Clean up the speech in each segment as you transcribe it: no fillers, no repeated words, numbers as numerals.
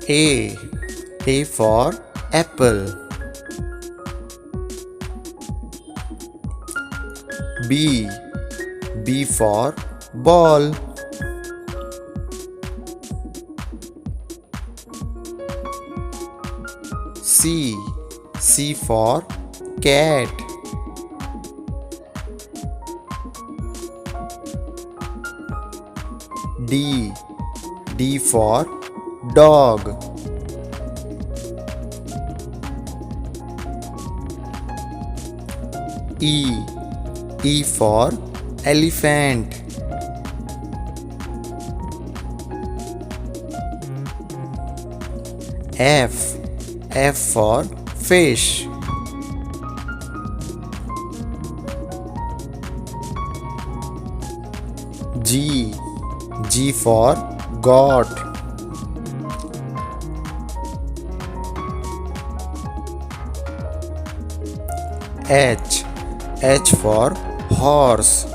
A. A for apple. B. B for ball. C. C for cat. D. D for dog. E. E for elephant. F. F for fish. G. G for goat. H. H for horse.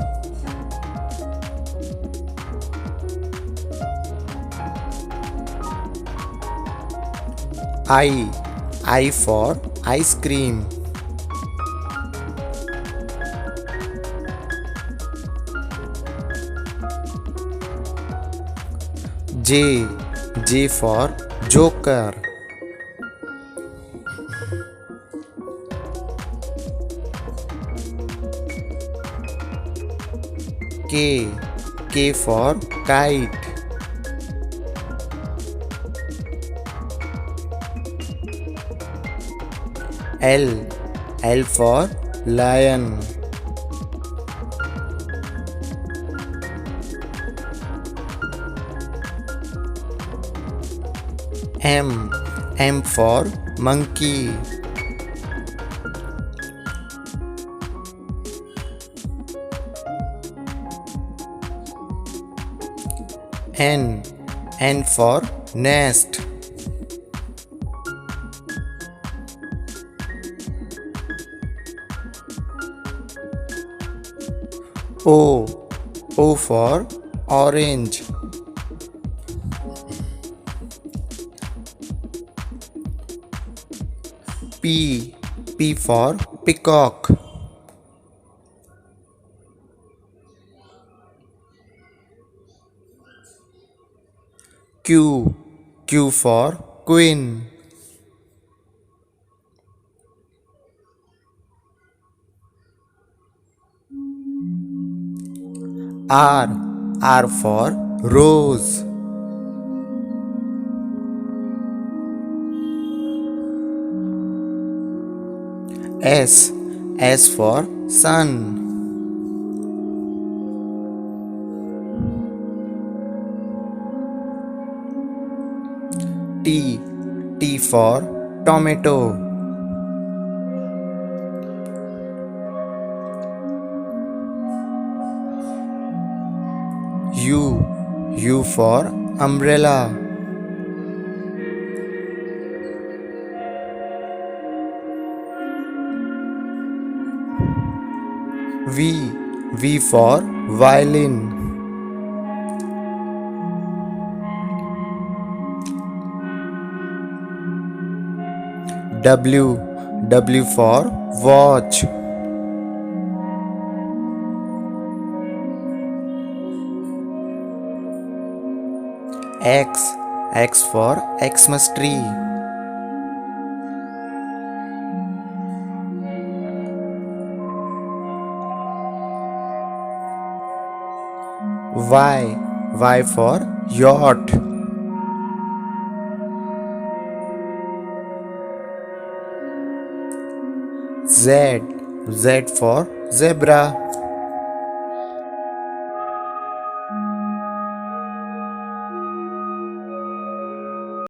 I. I for ice cream. J. J for joker. K. K for kite. L. L for lion. M. M for monkey. N. N for nest. O. O for orange. P. P for peacock. Q. Q for queen. R. R for rose. S. S for sun. T. T for tomato. U. U for umbrella. V. V for violin. W. W for watch. X. X for Xmas tree. Y. Y for yacht. Z. Z for zebra.